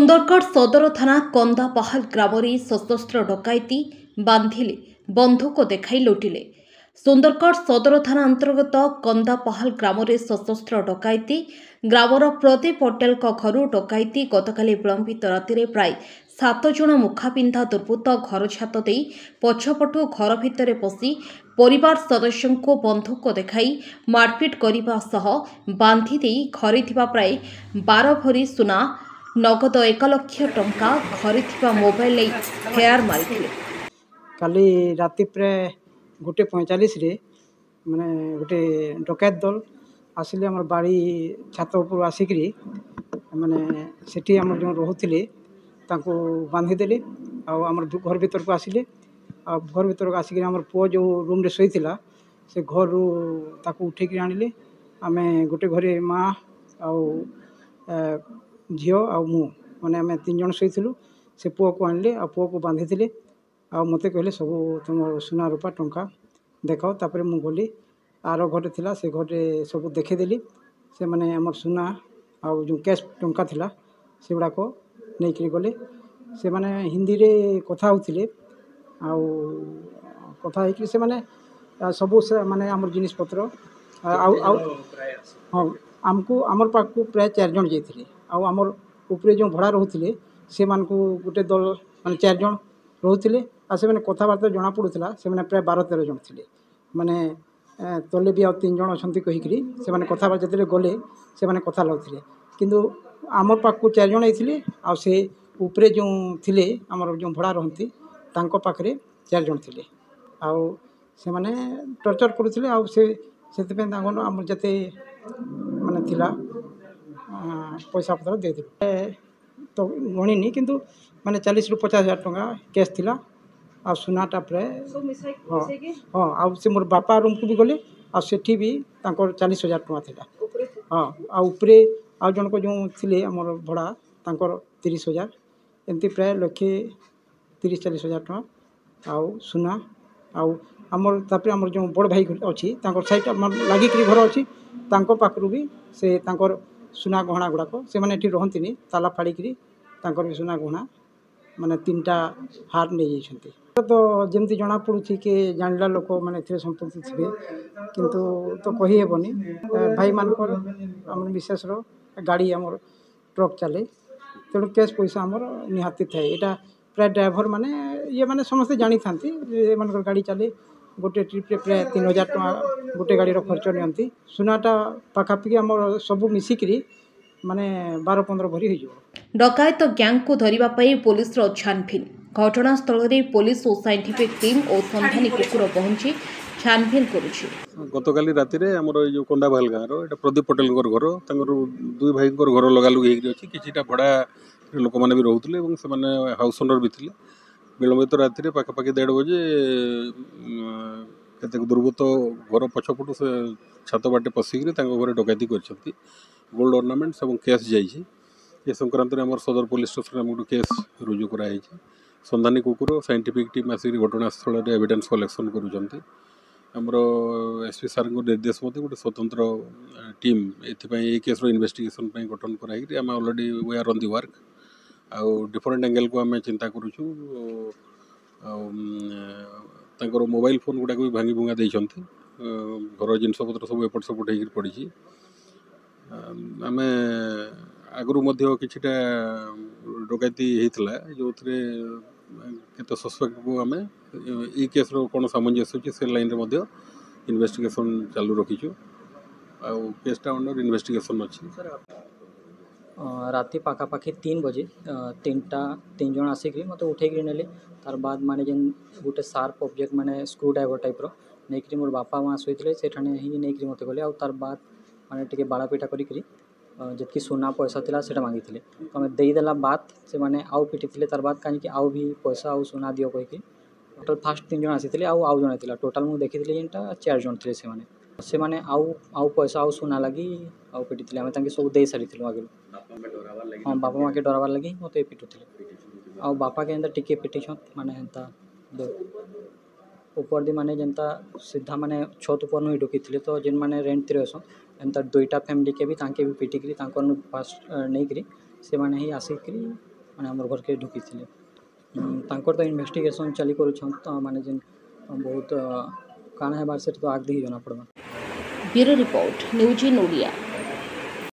ସୁନ୍ଦରଗଡ଼ ସଦର ଥାନା କନ୍ଦାପାହାଲ ଗ୍ରାମରେ ସଶସ୍ତ୍ର ଡକାୟତି ବାନ୍ଧିଲେ ବନ୍ଧୁକ ଦେଖାଇ ଲୁଟିଲେ। ସୁନ୍ଦରଗଡ଼ ସଦର ଥାନା ଅନ୍ତର୍ଗତ କନ୍ଦାପାହାଲ ଗ୍ରାମରେ ସଶସ୍ତ୍ର ଡକାୟତି। ଗ୍ରାମର ପ୍ରଦୀପ ପଟେଲଙ୍କ ଘରୁ ଡକାୟତି। ଗତକାଲି ବିଳମ୍ବିତ ରାତିରେ ପ୍ରାୟ 7 ଜଣ ମୁଖାପିନ୍ଧା ଦୁର୍ବୃତ୍ତ ଘର ଛାତ ଦେଇ ପଛପଟୁ ଘର ଭିତରେ ପଶି ପରିବାର ସଦସ୍ୟଙ୍କୁ ବନ୍ଧୁକ ଦେଖାଇ ମାରପିଟ କରିବା ସହ ବାନ୍ଧି ଦେଇ ଘରେ ଥିବା ପ୍ରାୟ 12 ଭରି ସୁନା, ନଗଦ 1 ଲକ୍ଷ ଟଙ୍କା, ଘରେ ଥିବା ମୋବାଇଲ ନେଇ ଫେରାର ମାରିଥିଲେ। କାଲି ରାତି ପ୍ରାୟ 1:45 ମାନେ ଗୋଟେ ଡକାୟତ ଦଳ ଆସିଲେ ଆମର ବାଡ଼ି ଛାତ ଉପରୁ ଆସିକରି ମାନେ ସେଠି ଆମର ଯେଉଁ ରହୁଥିଲେ ତାଙ୍କୁ ବାନ୍ଧିଦେଲେ। ଆଉ ଆମର ଘର ଭିତରକୁ ଆସିଲେ। ଆଉ ଘର ଭିତରକୁ ଆସିକରି ଆମର ପୁଅ ଯେଉଁ ରୁମ୍ରେ ଶୋଇଥିଲା ସେ ଘରରୁ ତାକୁ ଉଠେଇକି ଆଣିଲେ। ଆମେ ଗୋଟେ ଘରେ ମା ଆଉ ଝିଅ ଆଉ ମୁଁ ମାନେ ଆମେ 3 ଜଣ ଶୋଇଥିଲୁ। ସେ ପୁଅକୁ ଆଣିଲେ ଆଉ ପୁଅକୁ ବାନ୍ଧିଥିଲେ। ଆଉ ମୋତେ କହିଲେ ସବୁ ତୁମର ସୁନା ରୂପା ଟଙ୍କା ଦେଖାଅ। ତାପରେ ମୁଁ ଗଲି ଆର ଘରେ ଥିଲା, ସେ ଘରେ ସବୁ ଦେଖେଇଦେଲି। ସେମାନେ ଆମର ସୁନା ଆଉ ଯେଉଁ କ୍ୟାସ୍ ଟଙ୍କା ଥିଲା ସେଗୁଡ଼ାକ ନେଇକରି ଗଲେ। ସେମାନେ ହିନ୍ଦୀରେ କଥା ହେଉଥିଲେ। ଆଉ କଥା ହେଇକି ସେମାନେ ସବୁ ମାନେ ଆମର ଜିନିଷପତ୍ର ଆଉ ହଁ ଆମର ପାଖକୁ ପ୍ରାୟ 4 ଜଣ ଯାଇଥିଲେ। ଆଉ ଆମର ଉପରେ ଯେଉଁ ଭଡ଼ା ରହୁଥିଲେ ସେମାନଙ୍କୁ ଗୋଟେ ଦଳ ମାନେ 4 ଜଣ ରହୁଥିଲେ। ଆଉ ସେମାନେ କଥାବାର୍ତ୍ତା ଜଣାପଡ଼ୁଥିଲା ସେମାନେ ପ୍ରାୟ 12-13 ଜଣ ଥିଲେ। ମାନେ ତଲେ ବି ଆଉ 3 ଜଣ ଅଛନ୍ତି କହିକିରି ସେମାନେ କଥାବାର୍ତ୍ତା ଯେତେବେଳେ ଗଲେ ସେମାନେ କଥା ଲାଗୁଥିଲେ। କିନ୍ତୁ ଆମର ପାଖକୁ 4 ଜଣ ହେଇଥିଲେ। ଆଉ ସେ ଉପରେ ଯେଉଁ ଥିଲେ ଆମର ଯେଉଁ ଭଡ଼ା ରହନ୍ତି ତାଙ୍କ ପାଖରେ 4 ଜଣ ଥିଲେ। ଆଉ ସେମାନେ ଟର୍ଚର କରୁଥିଲେ। ଆଉ ସେଥିପାଇଁ ତାଙ୍କର ଆମର ଯେତେ ମାନେ ଥିଲା ପଇସା ପତ୍ର ଦେଇଥିଲୁ। ତ ଗଣିନି କିନ୍ତୁ ମାନେ 40,000 ରୁ 50,000 ଟଙ୍କା କ୍ୟାସ୍ ଥିଲା। ଆଉ ସୁନାଟା ପ୍ରାୟ ହଁ ଆଉ ସେ ମୋର ବାପା ରୁମ୍କୁ ବି ଗଲେ। ଆଉ ସେଠି ବି ତାଙ୍କର 40,000 ଟଙ୍କା ଥିଲା। ହଁ ଆଉ ଉପରେ ଆଉ ଜଣକ ଯେଉଁ ଥିଲେ ଆମର ଭଡ଼ା ତାଙ୍କର 30,000, ଏମିତି ପ୍ରାୟ 1,30,000-40,000 ଟଙ୍କା ଆଉ ସୁନା। ଆଉ ଆମର ତାପରେ ଆମର ଯେଉଁ ବଡ଼ ଭାଇ ଅଛି ତାଙ୍କର ସାଇଟ୍ ଲାଗିକିରି ଘର ଅଛି ତାଙ୍କ ପାଖରୁ ବି ସେ ତାଙ୍କର ସୁନା ଗହଣା ଗୁଡ଼ାକ ସେମାନେ ଏଠି ରହନ୍ତିନି, ତାଲା ଫାଡ଼ିକିରି ତାଙ୍କର ବି ସୁନା ଗହଣା ମାନେ 3ଟା ହାର ନେଇଯାଇଛନ୍ତି। ତ ଯେମିତି ଜଣାପଡ଼ୁଛି କି ଜାଣିଲା ଲୋକ ମାନେ ଏଥିରେ ସମ୍ପୃକ୍ତି ଥିବେ କିନ୍ତୁ ତ କହିହେବନି। ଭାଇମାନଙ୍କର ଆମର ବିଶେଷର ଗାଡ଼ି ଆମର ଟ୍ରକ୍ ଚାଲେ, ତେଣୁ କ୍ୟାସ୍ ପଇସା ଆମର ନିହାତି ଥାଏ। ଏଇଟା ପ୍ରାୟ ଡ୍ରାଇଭର ମାନେ ମାନେ ସମସ୍ତେ ଜାଣିଥାନ୍ତି ଯେ ଏମାନଙ୍କର ଗାଡ଼ି ଚାଲେ। ଗୋଟେ ଟ୍ରିପ୍ରେ ପ୍ରାୟ 3,000 ଟଙ୍କା ଗୋଟେ ଗାଡ଼ିର ଖର୍ଚ୍ଚ ନିଅନ୍ତି। ସୁନାଟା ପାଖାପାଖି ଆମର ସବୁ ମିଶିକିରି ମାନେ 12-15 ଭରି ହେଇଯିବ। ଡକାୟତ ଗ୍ୟାଙ୍ଗକୁ ଧରିବା ପାଇଁ ପୋଲିସର ଛାନଭିନ୍। ଘଟଣାସ୍ଥଳରେ ପୋଲିସ ଓ ସାଇଣ୍ଟିଫିକ୍ ଟିମ୍ ଓ ସନ୍ଧାନୀ କୁକୁର ପହଞ୍ଚି ଛାନଭିନ୍ କରୁଛି। ଗତକାଲି ରାତିରେ ଆମର ଏଇ ଯେଉଁ କନ୍ଦାପାହାଲ ଗାଁର ଏଇଟା ପ୍ରଦୀପ ପଟେଲଙ୍କର ଘର, ତାଙ୍କର 2 ଭାଇଙ୍କର ଘର ଲଗାଲଗି ହେଇକି ଅଛି। କିଛିଟା ଭଡ଼ା ଲୋକମାନେ ବି ରହୁଥିଲେ ଏବଂ ସେମାନେ ହାଉସ୍ ଓନର୍ ବି ଥିଲେ। ବିଳମ୍ବିତ ରାତିରେ ପାଖାପାଖି 1:30 ବଜେ କେତେକ ଦୁର୍ବୃତ୍ତ ଘର ପଛପଟୁ ସେ ଛାତ ବାଟେ ପଶିକିରି ତାଙ୍କ ଘରେ ଡକାୟତି କରିଛନ୍ତି। ଗୋଲ୍ଡ ଅର୍ଣ୍ଣାମେଣ୍ଟସ୍ ଏବଂ କ୍ୟାସ୍ ଯାଇଛି। ଏ ସଂକ୍ରାନ୍ତରେ ଆମର ସଦର ପୋଲିସ ଷ୍ଟେସନରେ ଆମର ଗୋଟେ କେସ୍ ରୁଜୁ କରାଯାଇଛି। ସନ୍ଧାନୀ କୁକୁର ସାଇଣ୍ଟିଫିକ୍ ଟିମ୍ ଆସିକି ଘଟଣାସ୍ଥଳରେ ଏଭିଡେନ୍ସ କଲେକ୍ସନ୍ କରୁଛନ୍ତି। ଆମର SP ସାର୍ଙ୍କ ନିର୍ଦ୍ଦେଶ ମତେ ଗୋଟେ ସ୍ୱତନ୍ତ୍ର ଟିମ୍ ଏଥିପାଇଁ ଏଇ କେସ୍ର ଇନଭେଷ୍ଟିଗେସନ୍ ପାଇଁ ଗଠନ କରାହେଇକି ଆମେ already we are on the work. ଆଉ ଡିଫରେଣ୍ଟ ଆଙ୍ଗେଲ୍କୁ ଆମେ ଚିନ୍ତା କରୁଛୁ। ଆଉ ତାଙ୍କର ମୋବାଇଲ ଫୋନ୍ ଗୁଡ଼ାକ ବି ଭାଙ୍ଗି ଭୁଙ୍ଗା ଦେଇଛନ୍ତି। ଘର ଜିନିଷପତ୍ର ସବୁ ଏପଟ ସେପଟ ହେଇକି ପଡ଼ିଛି। ଆମେ ଆଗରୁ ମଧ୍ୟ କିଛିଟା ଡକାୟତି ହେଇଥିଲା ଯେଉଁଥିରେ କେତେ ସସ୍ପେକ୍ଟକୁ ଆମେ ଏଇ କେସ୍ର କ'ଣ ସାମଞ୍ଜସ୍ୟ ଅଛି ସେ ଲାଇନ୍ରେ ମଧ୍ୟ ଇନଭେଷ୍ଟିଗେସନ୍ ଚାଲୁ ରଖିଛୁ। ଆଉ କେସ୍ଟା ଅଣ୍ଡର ଇନଭେଷ୍ଟିଗେସନ୍ ଅଛି। ରାତି ପାଖାପାଖି 3 ବଜେ 3 ଜଣ ଆସିକି ମୋତେ ଉଠେଇକି ନେଲେ। ତାର ବାଦ ମାନେ ଯେନ୍ ଗୋଟେ ସାର୍ପ ଅବଜେକ୍ଟ ମାନେ ସ୍କ୍ରୁ ଡ୍ରାଇଭର ଟାଇପ୍ର ନେଇକରି ମୋର ବାପା ମା ଶୋଇଥିଲେ ସେଠାନେ ହିଁ ନେଇକରି ମୋତେ ଗଲେ। ଆଉ ତାର ବାଦ ମାନେ ଟିକେ ବାଡ଼ାପିଟା କରିକିରି ଯେତିକି ସୁନା ପଇସା ଥିଲା ସେଇଟା ମାଗିଥିଲେ। ତ ଆମେ ଦେଇଦେଲା ବାଦ ସେମାନେ ଆଉ ପିଟିଥିଲେ। ତାର ବାଦ କାହିଁକି ଆଉ ବି ପଇସା ଆଉ ସୁନା ଦିଅ କହିକି ଟୋଟାଲ୍ ଫାଷ୍ଟ 3 ଜଣ ଆସିଥିଲେ। ଆଉ ଜଣେ ଥିଲା। ଟୋଟାଲ୍ ମୁଁ ଦେଖିଥିଲି ଯେନ୍ଟା 4 ଜଣ ଥିଲେ। ସେମାନେ ଆଉ ପଇସା ଆଉ ସୁନା ଲାଗି ଆଉ ପିଟିଥିଲେ। ଆମେ ତାଙ୍କେ ସବୁ ଦେଇ ସାରିଥିଲୁ ଆଗରୁ। ହଁ ବାପା ମାକେ ଡରାବାର ଲାଗି ମୋତେ ପିଟୁଥିଲେ। ଆଉ ବାପାକେ ଏନ୍ତା ଟିକେ ପିଟିଛନ୍ ମାନେ ଏନ୍ତା ଉପର ଦି ମାନେ ଯେନ୍ତା ସିଧା ମାନେ ଛତ ଉପରନୁ ହିଁ ଢୁକିଥିଲେ। ତ ଯେନ୍ ମାନେ ରେଣ୍ଟରେ ଅଛନ୍ ଏନ୍ତା 2ଟା ଫ୍ୟାମିଲିକେ ବି ତାଙ୍କେ ବି ପିଟିକିରି ତାଙ୍କରନୁ ଫାଷ୍ଟ ନେଇକିରି ସେମାନେ ହିଁ ଆସିକିରି माने हमर घर के ढुकी थिले तांकर तो इन्वेस्टिगेशन चली करूछन तो माने जेन बहुत काना हेबार से तो आग दी जना पड़बा। Bureau report news in Odia.